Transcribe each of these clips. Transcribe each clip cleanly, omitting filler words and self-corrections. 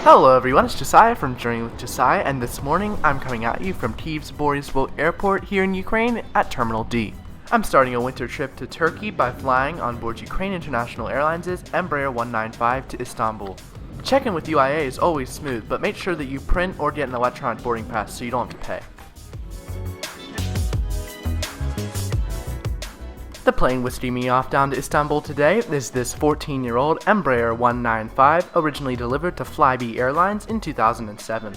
Hello everyone, it's Josiah from Journey with Josiah, and this morning I'm coming at you from Kyiv Boryspil Airport here in Ukraine at Terminal D. I'm starting a winter trip to Turkey by flying on board Ukraine International Airlines' Embraer 195 to Istanbul. Check-in with UIA is always smooth, but make sure that you print or get an electronic boarding pass so you don't have to pay. The plane was steaming off down to Istanbul today is this 14-year-old Embraer 195, originally delivered to Flybe Airlines in 2007.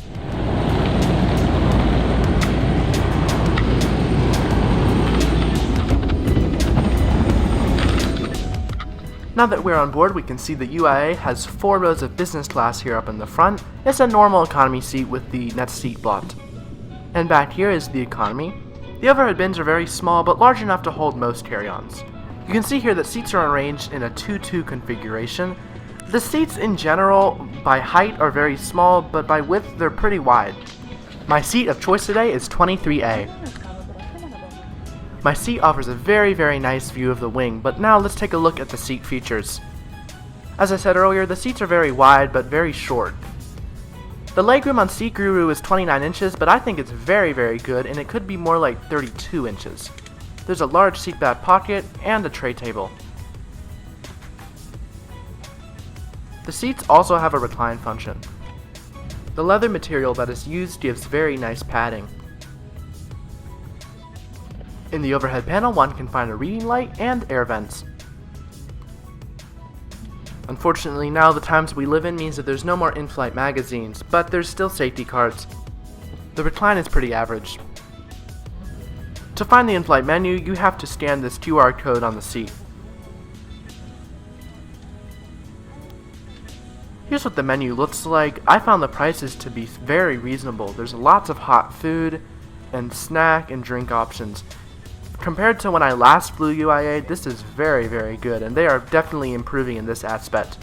Now that we're on board, we can see the UIA has 4 rows of business class here up in the front. It's a normal economy seat with the net seat blocked. And back here is the economy. The overhead bins are very small, but large enough to hold most carry-ons. You can see here that seats are arranged in a 2-2 configuration. The seats in general, by height, are very small, but by width, they're pretty wide. My seat of choice today is 23A. My seat offers a very nice view of the wing, but now let's take a look at the seat features. As I said earlier, the seats are very wide, but very short. The legroom on SeatGuru is 29 inches, but I think it's very good, and it could be more like 32 inches. There's a large seat back pocket and a tray table. The seats also have a recline function. The leather material that is used gives very nice padding. In the overhead panel, one can find a reading light and air vents. Unfortunately, now the times we live in means that there's no more in-flight magazines, but there's still safety cards. The recline is pretty average. To find the in-flight menu, you have to scan this QR code on the seat. Here's what the menu looks like. I found the prices to be very reasonable. There's lots of hot food and snack and drink options. Compared to when I last flew UIA, this is very good, and they are definitely improving in this aspect.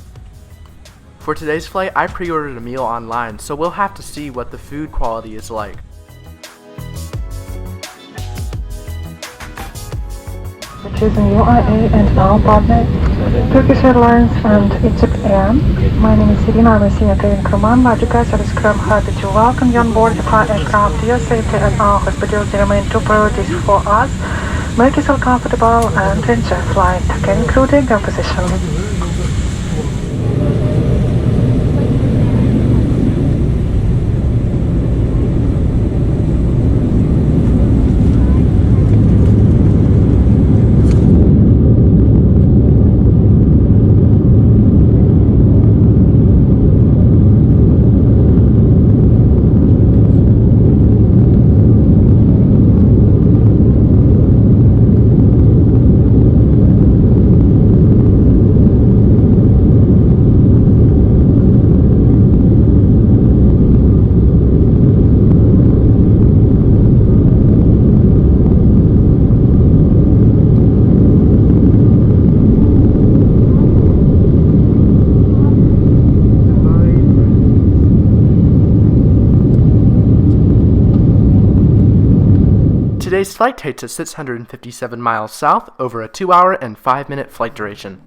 For today's flight, I pre-ordered a meal online, so we'll have to see what the food quality is like. Choosing UIA and our partner, Turkish Airlines and Egypt Air. My name is Irina, I'm a senior cabin crewman. Large guys are scrum happy to welcome you on board our aircraft. Your safety and our hospitality remain 2 priorities for us. Make yourself comfortable and enjoy flight, including your position. Today's flight takes us 657 miles south over a 2-hour and 5-minute flight duration.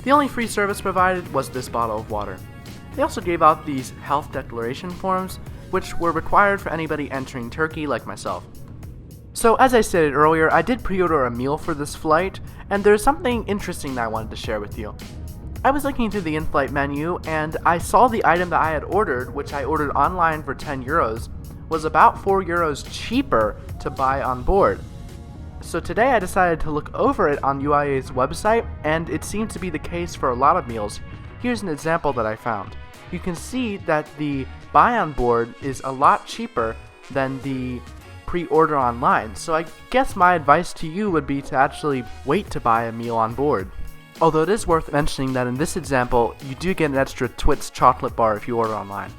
The only free service provided was this bottle of water. They also gave out these health declaration forms, which were required for anybody entering Turkey like myself. So as I stated earlier, I did pre-order a meal for this flight, and there's something interesting that I wanted to share with you. I was looking through the in-flight menu, and I saw the item that I had ordered, which I ordered online for 10 euros, was about 4 euros cheaper to buy on board. So today I decided to look over it on UIA's website, and it seemed to be the case for a lot of meals. Here's an example that I found. You can see that the buy on board is a lot cheaper than the pre-order online, so I guess my advice to you would be to actually wait to buy a meal on board. Although it is worth mentioning that in this example, you do get an extra Twix chocolate bar if you order online.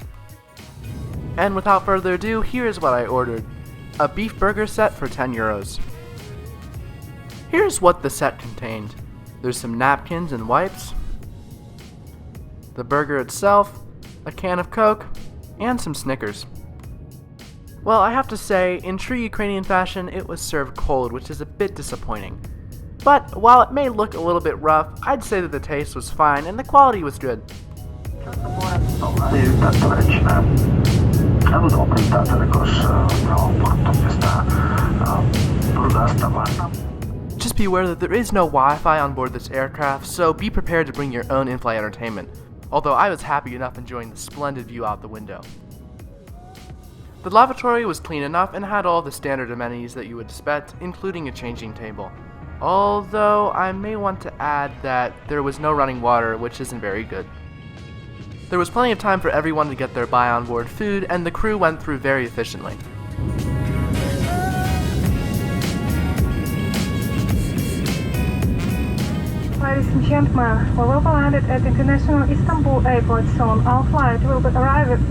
And without further ado, here is what I ordered. A beef burger set for 10 euros. Here's what the set contained. There's some napkins and wipes, the burger itself, a can of Coke, and some Snickers. Well, I have to say, in true Ukrainian fashion, it was served cold, which is a bit disappointing. But while it may look a little bit rough, I'd say that the taste was fine and the quality was good. Just be aware that there is no Wi-Fi on board this aircraft, so be prepared to bring your own in-flight entertainment, although I was happy enough enjoying the splendid view out the window. The lavatory was clean enough and had all the standard amenities that you would expect, including a changing table. Although I may want to add that there was no running water, which isn't very good. There was plenty of time for everyone to get their buy on board food, and the crew went through very efficiently. Ladies and gentlemen, we will be landed at International Istanbul Airport soon. Our flight will be arriving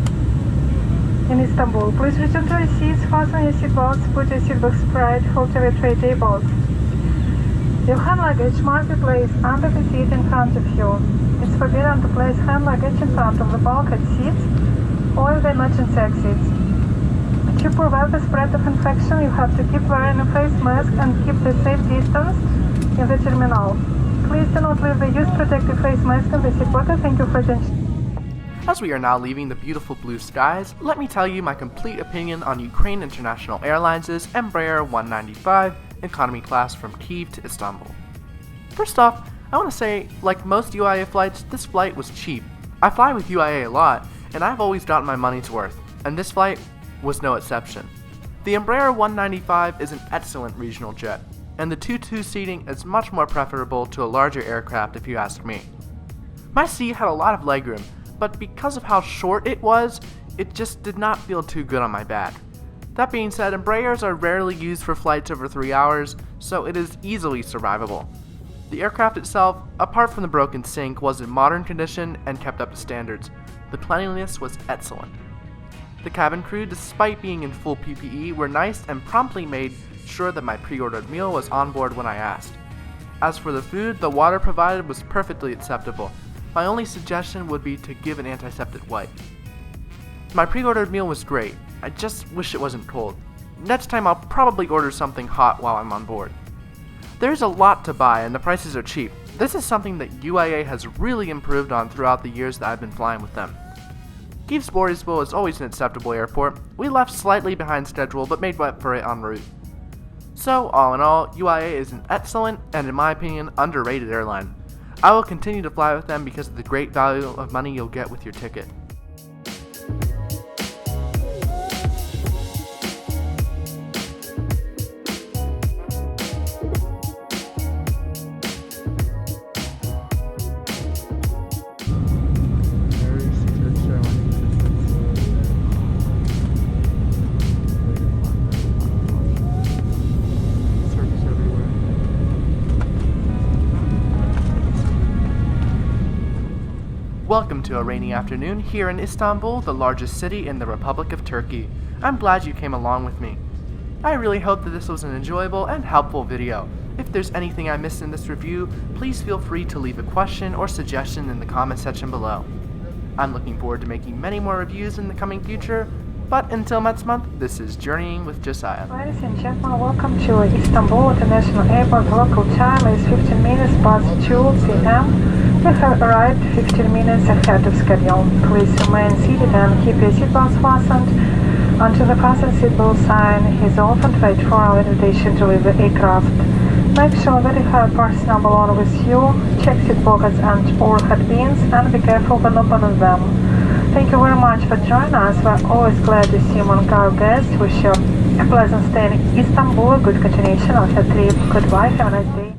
in Istanbul. Please return to your seats, fasten your seatbelts, put your seatbelts upright, hold your tray tables. Your hand luggage must be placed under the seat in front of you. It's forbidden to place hand luggage in front of the bulkhead seats or the emergency exits. To prevent the spread of infection, you have to keep wearing a face mask and keep the safe distance in the terminal. Please do not leave the used protective face mask in the seat pocket. Thank you for attention. As we are now leaving the beautiful blue skies, let me tell you my complete opinion on Ukraine International Airlines' Embraer 195 economy class from Kyiv to Istanbul. First off, I want to say, like most UIA flights, this flight was cheap. I fly with UIA a lot, and I've always gotten my money's worth, and this flight was no exception. The Embraer 195 is an excellent regional jet, and the 2-2 seating is much more preferable to a larger aircraft if you ask me. My seat had a lot of legroom, but because of how short it was, it just did not feel too good on my back. That being said, Embraers are rarely used for flights over 3 hours, so it is easily survivable. The aircraft itself, apart from the broken sink, was in modern condition and kept up to standards. The cleanliness was excellent. The cabin crew, despite being in full PPE, were nice and promptly made sure that my pre-ordered meal was on board when I asked. As for the food, the water provided was perfectly acceptable. My only suggestion would be to give an antiseptic wipe. My pre-ordered meal was great. I just wish it wasn't cold. Next time I'll probably order something hot while I'm on board. There's a lot to buy and the prices are cheap. This is something that UIA has really improved on throughout the years that I've been flying with them. Kyiv's Boryspil is always an acceptable airport. We left slightly behind schedule but made up for it en route. So, all in all, UIA is an excellent and, in my opinion, underrated airline. I will continue to fly with them because of the great value of money you'll get with your ticket. Welcome to a rainy afternoon here in Istanbul, the largest city in the Republic of Turkey. I'm glad you came along with me. I really hope that this was an enjoyable and helpful video. If there's anything I missed in this review, please feel free to leave a question or suggestion in the comment section below. I'm looking forward to making many more reviews in the coming future, but until next month, this is Journeying with Josiah. Ladies and gentlemen, welcome to Istanbul International Airport. Local time is 15 minutes past 2 p.m. We have arrived 15 minutes ahead of schedule. Please remain seated and keep your seatbelts fastened until the fasten seatbelt sign is off and wait for our invitation to leave the aircraft. Make sure that you have personal belongings with you, check seat pockets and or headpins, and be careful when opening them. Thank you very much for joining us. We're always glad to see you among our guests. Wish you a pleasant stay in Istanbul, a good continuation of your trip. Goodbye, have a nice day.